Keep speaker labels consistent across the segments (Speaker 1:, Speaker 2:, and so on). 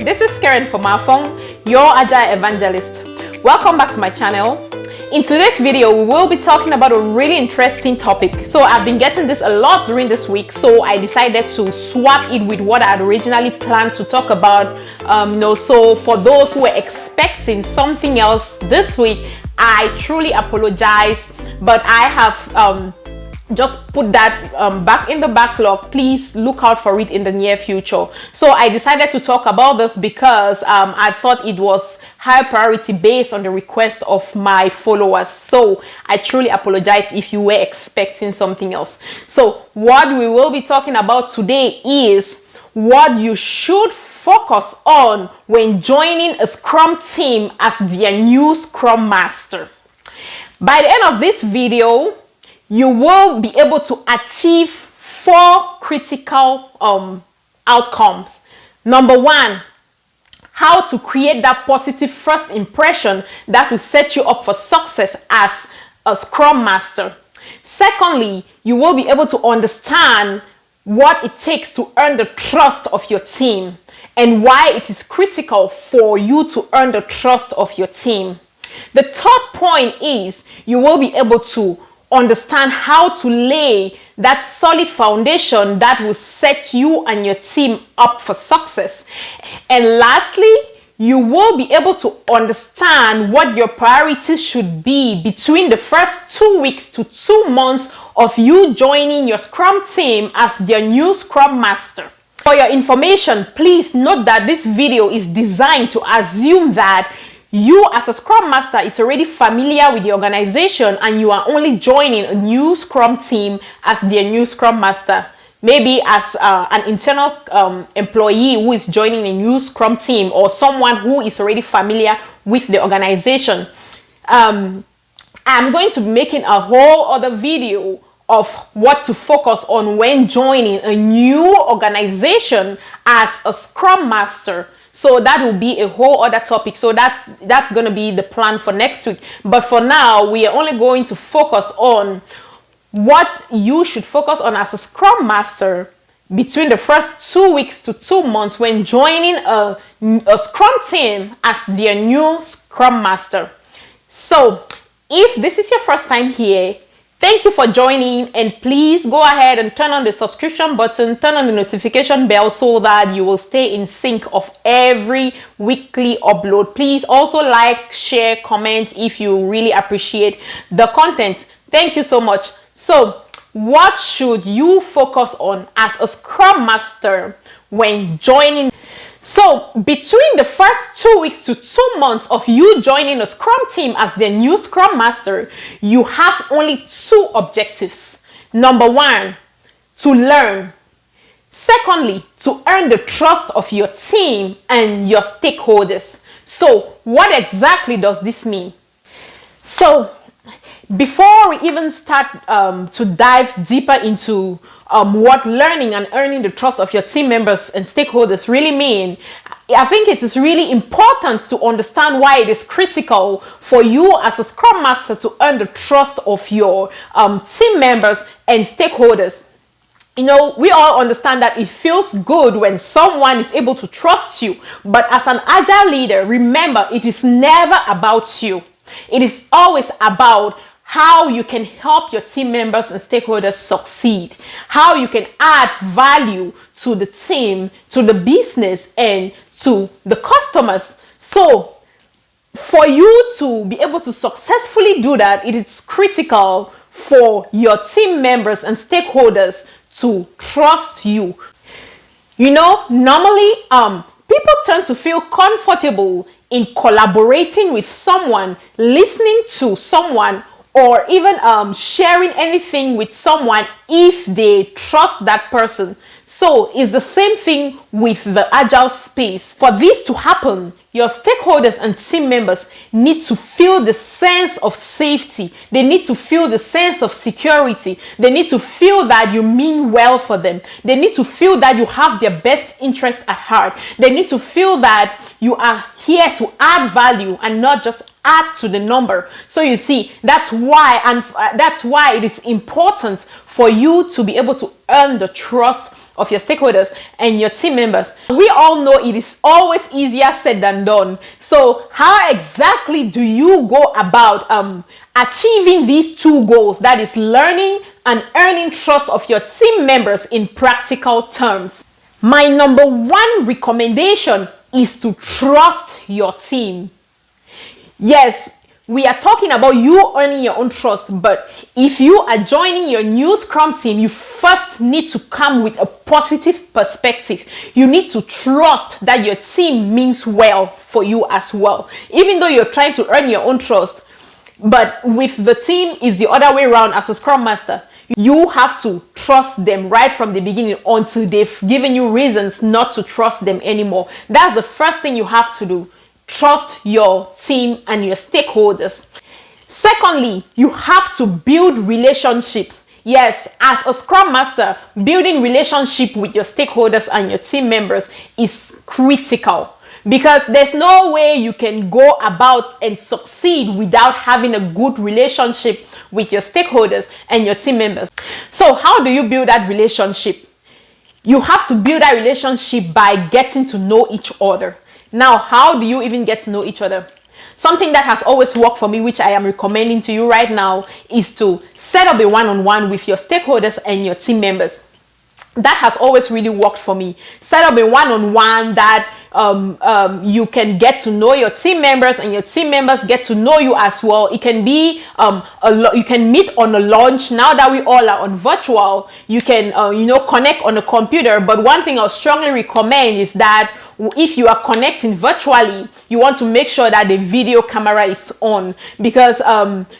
Speaker 1: This is Fomafung, your Agile Evangelist. Welcome back to my channel. In today's video, we will be talking about a really interesting topic. So I've been getting this a lot during this week, so I decided to swap it with what I had originally planned to talk about. So for those who were expecting something else this week, I truly apologize, but I have just put that back in the backlog. Please look out for it in the near future. So I decided to talk about this because I thought it was high priority based on the request of my followers. So I truly apologize if you were expecting something else. So what we will be talking about today is what you should focus on when joining a Scrum team as their new Scrum Master. By the end of this video, you will be able to achieve 4 critical outcomes. Number 1, how to create that positive first impression that will set you up for success as a Scrum Master. Secondly, you will be able to understand what it takes to earn the trust of your team and why it is critical for you to earn the trust of your team. The third point is you will be able to understand how to lay that solid foundation that will set you and your team up for success. And lastly, you will be able to understand what your priorities should be between the first 2 weeks to 2 months of you joining your Scrum team as their new Scrum Master. For your information, please note that this video is designed to assume that you as a Scrum Master is already familiar with the organization and you are only joining a new Scrum team as their new Scrum Master. Maybe as an internal employee who is joining a new Scrum team, or someone who is already familiar with the organization. I'm going to be making a whole other video of what to focus on when joining a new organization as a Scrum Master. So that will be a whole other topic. So that's going to be the plan for next week. But for now, we are only going to focus on what you should focus on as a Scrum Master between the first 2 weeks to 2 months when joining a Scrum team as their new Scrum Master. So if this is your first time here, thank you for joining, and please go ahead and turn on the subscription button, turn on the notification bell so that you will stay in sync of every weekly upload. Please also like, share, comment if you really appreciate the content. Thank you so much. So what should you focus on as a Scrum Master when joining? So between the first 2 weeks to 2 months of you joining a Scrum team as the new Scrum Master, you have only 2 objectives. Number 1, to learn. Secondly, to earn the trust of your team and your stakeholders. So what exactly does this mean? So before we even start to dive deeper into what learning and earning the trust of your team members and stakeholders really mean, I think it is really important to understand why it is critical for you as a Scrum Master to earn the trust of your team members and stakeholders. You know, we all understand that it feels good when someone is able to trust you, but as an Agile leader, remember, it is never about you. It is always about how you can help your team members and stakeholders succeed, how you can add value to the team, to the business, and to the customers. So for you to be able to successfully do that, it is critical for your team members and stakeholders to trust you. You know, normally people tend to feel comfortable in collaborating with someone, listening to someone, or even sharing anything with someone if they trust that person. So it's the same thing with the Agile space. For this to happen, your stakeholders and team members need to feel the sense of safety. They need to feel the sense of security. They need to feel that you mean well for them. They need to feel that you have their best interest at heart. They need to feel that you are here to add value and not just add to the number. So you see, that's why it is important for you to be able to earn the trust of your stakeholders and your team members. We all know it is always easier said than done. So how exactly do you go about achieving these two goals, that is learning and earning trust of your team members in practical terms? My number one recommendation is to trust your team. Yes, we are talking about you earning your own trust, but if you are joining your new Scrum team, you first need to come with a positive perspective. You need to trust that your team means well for you as well. Even though you're trying to earn your own trust, but with the team is the other way around. As a Scrum Master, you have to trust them right from the beginning until they've given you reasons not to trust them anymore. That's the first thing you have to do. Trust your team and your stakeholders. Secondly, you have to build relationships. Yes, as a Scrum Master, building relationship with your stakeholders and your team members is critical, because there's no way you can go about and succeed without having a good relationship with your stakeholders and your team members. So how do you build that relationship? You have to build that relationship by getting to know each other. Now, how do you even get to know each other? Something that has always worked for me, which I am recommending to you right now, is to set up a one-on-one with your stakeholders and your team members. That has always really worked for me. Set up a one-on-one that you can get to know your team members and your team members get to know you as well. It can be you can meet on a launch. Now that we all are on virtual, you can connect on a computer. But one thing I strongly recommend is that if you are connecting virtually, you want to make sure that the video camera is on, because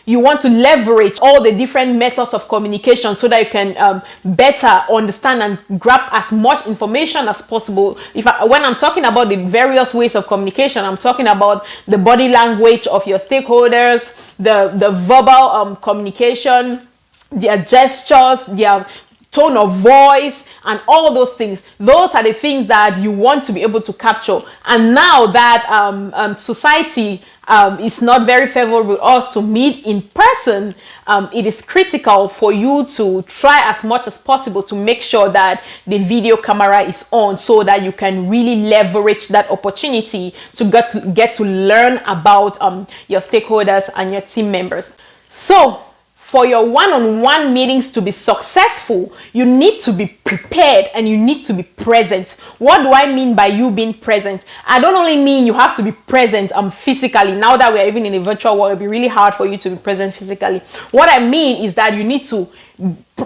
Speaker 1: you want to leverage all the different methods of communication so that you can better understand and grab as much information as possible. When I'm talking about the various ways of communication, I'm talking about the body language of your stakeholders, the verbal communication, their gestures, their tone of voice, and all those things. Those are the things that you want to be able to capture. And now that society is not very favorable with us to meet in person, it is critical for you to try as much as possible to make sure that the video camera is on, so that you can really leverage that opportunity to get to learn about your stakeholders and your team members. So for your one-on-one meetings to be successful, you need to be prepared and you need to be present. What do I mean by you being present? I don't only mean you have to be present physically. Now that we're even in a virtual world, it'll be really hard for you to be present physically. What I mean is that you need to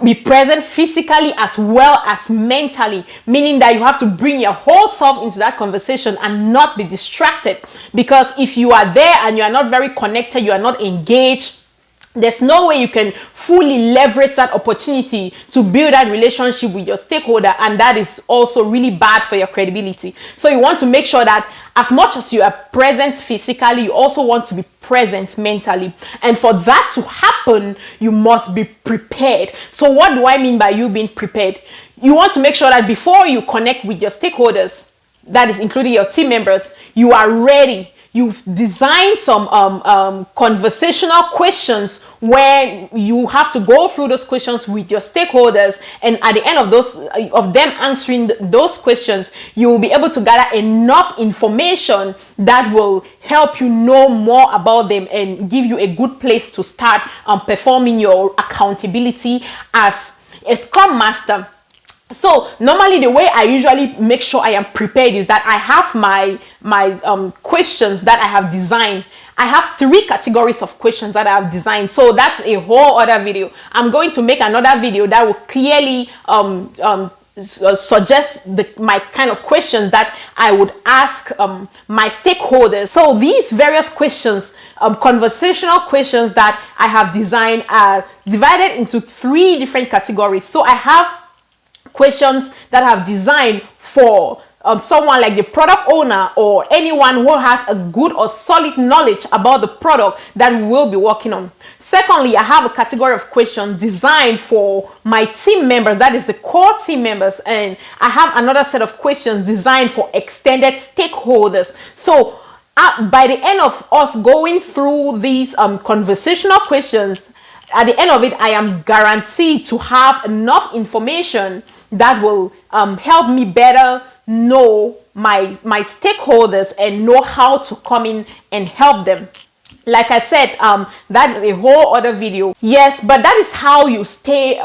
Speaker 1: be present physically as well as mentally, meaning that you have to bring your whole self into that conversation and not be distracted. Because if you are there and you are not very connected, you are not engaged, there's no way you can fully leverage that opportunity to build that relationship with your stakeholder, and that is also really bad for your credibility. So you want to make sure that as much as you are present physically, you also want to be present mentally. And for that to happen, you must be prepared. So what do I mean by you being prepared? You want to make sure that before you connect with your stakeholders, that is including your team members, you are ready. You've designed some conversational questions where you have to go through those questions with your stakeholders, and at the end of them answering those questions, you will be able to gather enough information that will help you know more about them and give you a good place to start performing your accountability as a Scrum Master. So normally the way I usually make sure I am prepared is that I have my questions that I have designed. I have 3 categories of questions that I have designed. So that's a whole other video. I'm going to make another video that will clearly suggest my kind of questions that I would ask my stakeholders. So these various questions, conversational questions that I have designed, are divided into 3 different categories. So I have questions that I have designed for someone like the product owner or anyone who has a good or solid knowledge about the product that we will be working on. Secondly, I have a category of questions designed for my team members, that is the core team members, and I have another set of questions designed for extended stakeholders. So by the end of us going through these conversational questions, at the end of it, I am guaranteed to have enough information that will help me better know my stakeholders and know how to come in and help them. Like I said, that is a whole other video. Yes, but that is how you stay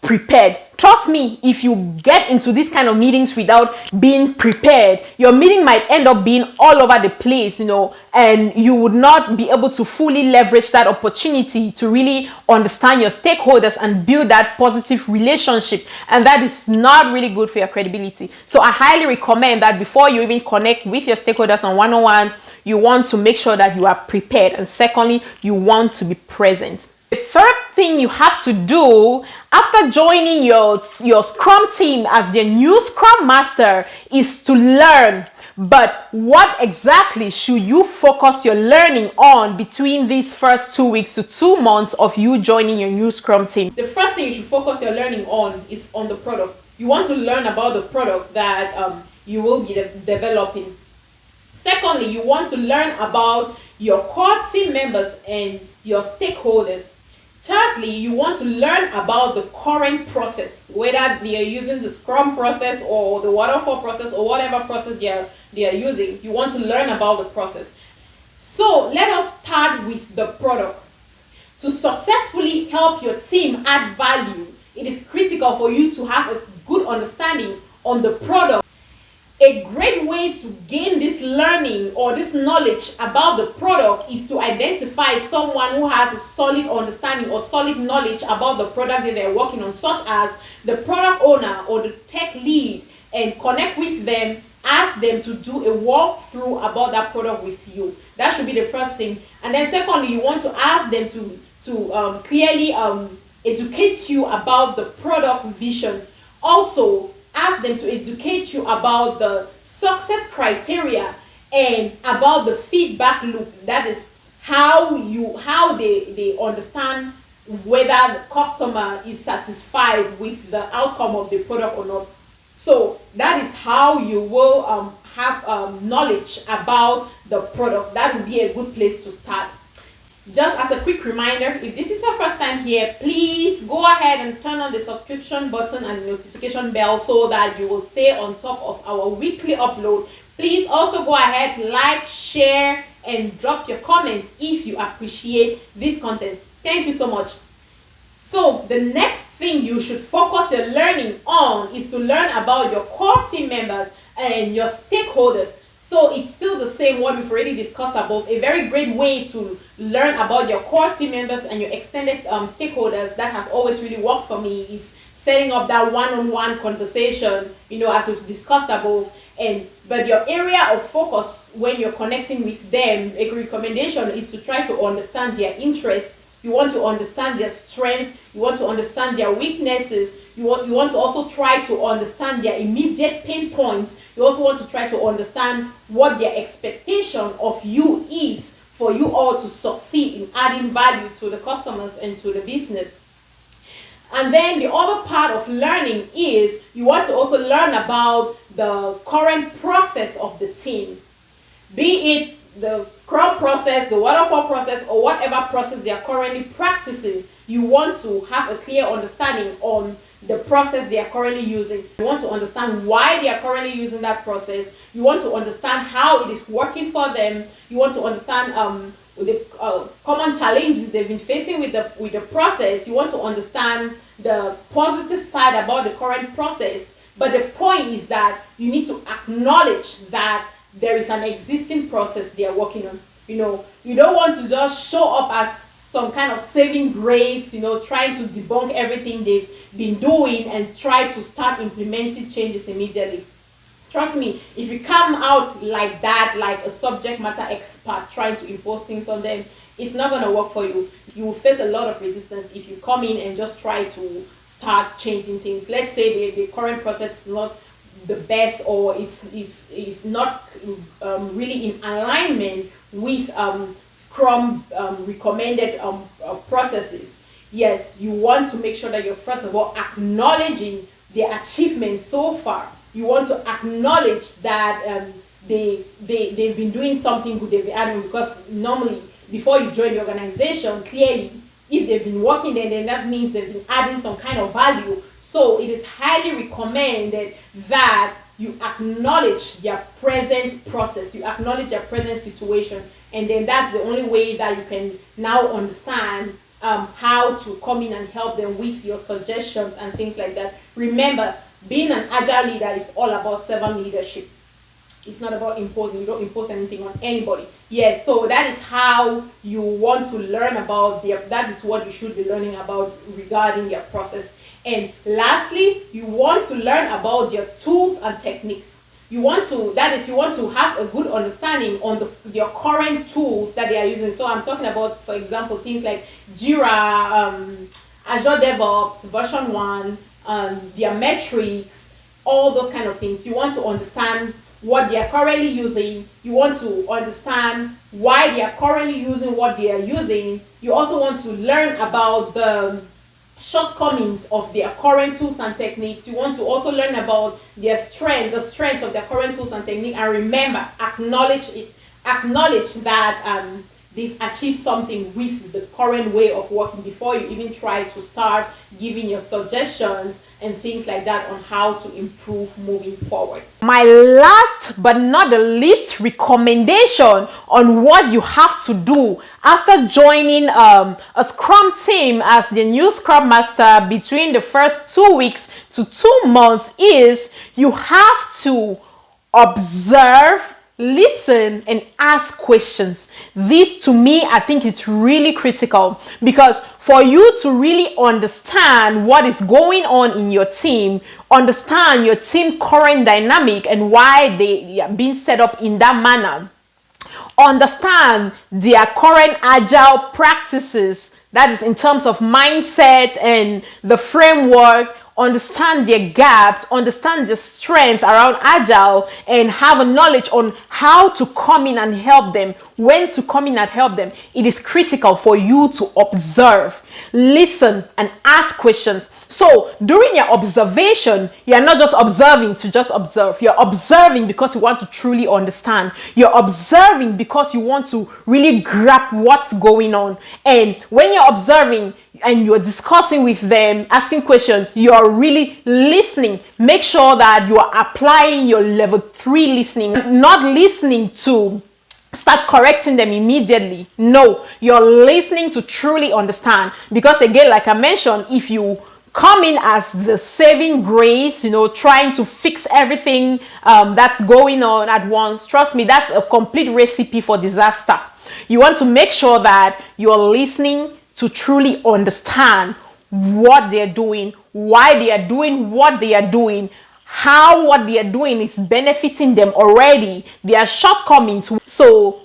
Speaker 1: prepared. Trust me, if you get into these kind of meetings without being prepared, your meeting might end up being all over the place, and you would not be able to fully leverage that opportunity to really understand your stakeholders and build that positive relationship. And that is not really good for your credibility. So I highly recommend that before you even connect with your stakeholders on one-on-one, you want to make sure that you are prepared. And secondly, you want to be present. The third thing you have to do after joining your Scrum team as the new Scrum Master is to learn. But what exactly should you focus your learning on between these first 2 weeks to 2 months of you joining your new Scrum team? The first thing you should focus your learning on is on the product. You want to learn about the product that you will be developing. Secondly, you want to learn about your core team members and your stakeholders. Thirdly, you want to learn about the current process, whether they are using the Scrum process or the waterfall process or whatever process they are using. You want to learn about the process. So let us start with the product. To successfully help your team add value, it is critical for you to have a good understanding on the product. A great way to gain this learning or this knowledge about the product is to identify someone who has a solid understanding or solid knowledge about the product that they're working on, such as the product owner or the tech lead, and connect with them, ask them to do a walkthrough about that product with you. That should be the first thing. And then secondly, you want to ask them to clearly educate you about the product vision. Also, ask them to educate you about the success criteria and about the feedback loop. That is how they understand whether the customer is satisfied with the outcome of the product or not. So that is how you will have knowledge about the product. That would be a good place to start. Just as a quick reminder, if this is your first time here, please go ahead and turn on the subscription button and the notification bell so that you will stay on top of our weekly upload. Please also go ahead, like, share, and drop your comments if you appreciate this content. Thank you so much. So the next thing you should focus your learning on is to learn about your core team members and your stakeholders. So it's still the same what we've already discussed above. A very great way to learn about your core team members and your extended stakeholders that has always really worked for me is setting up that one-on-one conversation, as we've discussed above. But your area of focus when you're connecting with them, a recommendation is to try to understand their interest. You want to understand their strength. You want to understand their weaknesses. You want to also try to understand their immediate pain points. You also want to try to understand what their expectation of you is for you all to succeed in adding value to the customers and to the business. And then the other part of learning is you want to also learn about the current process of the team. Be it the Scrum process, the waterfall process, or whatever process they are currently practicing, you want to have a clear understanding on the process they are currently using. You want to understand why they are currently using that process. You want to understand how it is working for them. You want to understand the common challenges they've been facing with the process. You want to understand the positive side about the current process. But the point is that you need to acknowledge that there is an existing process they are working on. You don't want to just show up as some kind of saving grace, trying to debunk everything they've been doing and try to start implementing changes immediately. Trust me, if you come out like that, like a subject matter expert trying to impose things on them, it's not going to work for you. You will face a lot of resistance if you come in and just try to start changing things. Let's say the current process is not the best or is not really in alignment with Scrum recommended processes. Yes, you want to make sure that you're first of all acknowledging their achievements so far. You want to acknowledge that they've been doing something good, they've been adding, because normally before you join the organization, clearly if they've been working there, then that means they've been adding some kind of value. So So it is highly recommended that you acknowledge their present process, you acknowledge their present situation, and then that's the only way that you can now understand how to come in and help them with your suggestions and things like that. Remember, being an agile leader is all about servant leadership. It's not about imposing. You don't impose anything on anybody. Yes, so that is how you want to learn about that is what you should be learning about regarding their process. And lastly, you want to learn about their tools and techniques. You want to have a good understanding on their current tools that they are using. So I'm talking about, for example, things like Jira, Azure DevOps, version 1, their metrics, all those kind of things. You want to understand what they are currently using. You want to understand why they are currently using what they are using. You also want to learn about the shortcomings of their current tools and techniques. You want to also learn about their the strengths of their current tools and techniques. And remember, acknowledge that they've achieved something with the current way of working before you even try to start giving your suggestions and things like that on how to improve moving forward. My last but not the least recommendation on what you have to do after joining a Scrum team as the new Scrum Master between the first 2 weeks to 2 months is you have to observe, listen, and ask questions. This, to me, I think it's really critical, because for you to really understand what is going on in your team, understand your team current dynamic and why they are being set up in that manner, understand their current agile practices, that is in terms of mindset and the framework, understand their gaps, understand the strength around agile, and have a knowledge on how to come in and help them, when to come in and help them. It is critical for you to observe, listen, and ask questions. So during your observation, you're not just observing to just observe. You're observing because you want to truly understand. You're observing because you want to really grasp what's going on. And when you're observing and you're discussing with them, asking questions, you're really listening. Make sure that you are applying your level 3 listening, not listening to start correcting them immediately. No, you're listening to truly understand. Because again, like I mentioned, if you come in as the saving grace, trying to fix everything that's going on at once, trust me, that's a complete recipe for disaster. You want to make sure that you're listening to truly understand what they're doing, why they are doing what they are doing, how what they are doing is benefiting them already, their shortcomings. So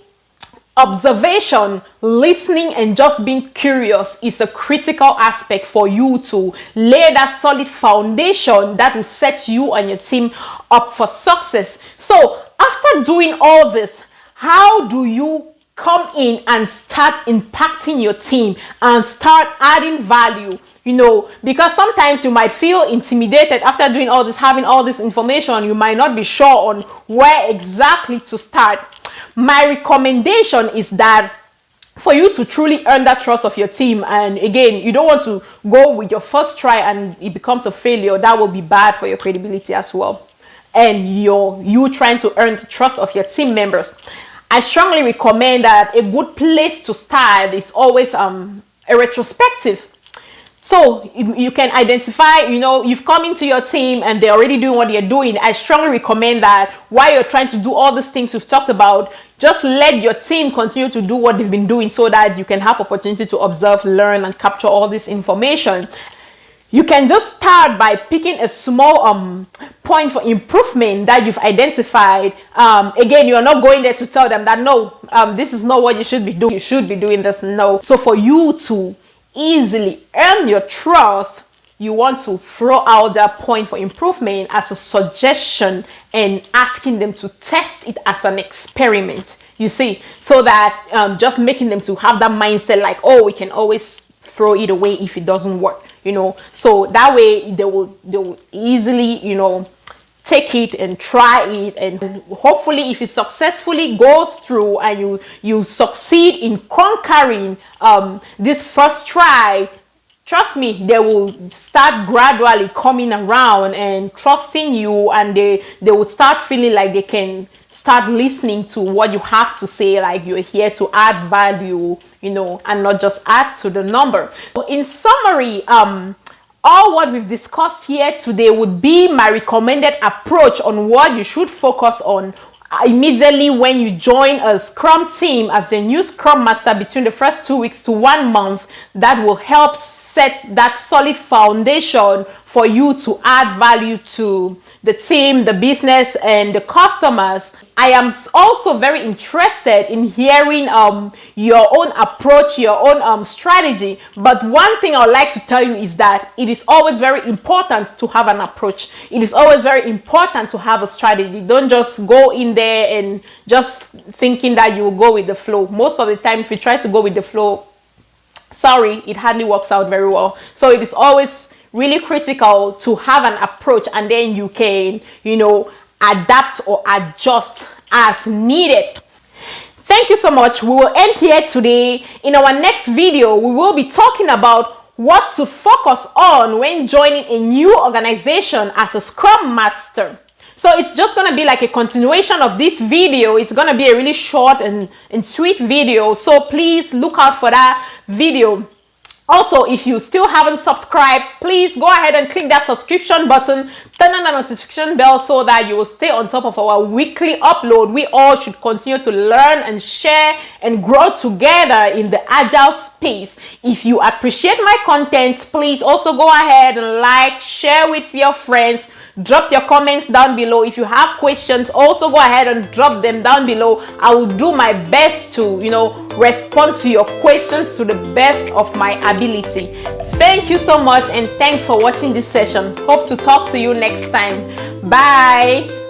Speaker 1: observation, listening, and just being curious is a critical aspect for you to lay that solid foundation that will set you and your team up for success. So after doing all this, how do you come in and start impacting your team and start adding value? Because sometimes you might feel intimidated after doing all this, having all this information. You might not be sure on where exactly to start. My recommendation is that for you to truly earn that trust of your team, and again, you don't want to go with your first try and it becomes a failure. That will be bad for your credibility as well, and you trying to earn the trust of your team members. I strongly recommend that a good place to start is always a retrospective. So you can identify, you've come into your team and they're already doing what they're doing. I strongly recommend that while you're trying to do all these things we've talked about, just let your team continue to do what they've been doing so that you can have opportunity to observe, learn, and capture all this information. You can just start by picking a small point for improvement that you've identified. Again, you're not going there to tell them that, no, this is not what you should be doing. You should be doing this. No. So for you to easily earn your trust, you want to throw out that point for improvement as a suggestion and asking them to test it as an experiment, you see, so that just making them to have that mindset like, oh, we can always throw it away if it doesn't work, so that way they will easily, take it and try it, and hopefully if it successfully goes through and you succeed in conquering this first try, trust me, they will start gradually coming around and trusting you, and they will start feeling like they can start listening to what you have to say, like you're here to add value, and not just add to the number. In summary, all what we've discussed here today would be my recommended approach on what you should focus on immediately when you join a Scrum team as the new Scrum Master between the first 2 weeks to 1 month. That will help set that solid foundation for you to add value to the team, the business, and the customers. I am also very interested in hearing your own approach, your own strategy. But one thing I would like to tell you is that it is always very important to have an approach. It is always very important to have a strategy. Don't just go in there and just thinking that you will go with the flow. Most of the time, if you try to go with the flow, sorry, it hardly works out very well. So it is always really critical to have an approach, and then you can, adapt or adjust as needed. Thank you so much. We will end here today. In our next video, we will be talking about what to focus on when joining a new organization as a Scrum Master. So it's just going to be like a continuation of this video. It's going to be a really short and sweet video. So please look out for that video. Also, if you still haven't subscribed, please go ahead and click that subscription button, turn on the notification bell so that you will stay on top of our weekly upload. We all should continue to learn and share and grow together in the Agile space. If you appreciate my content, please also go ahead and like, share with your friends. Drop your comments down below. If you have questions, also go ahead and drop them down below. I will do my best to, respond to your questions to the best of my ability. Thank you so much, and thanks for watching this session. Hope to talk to you next time. Bye.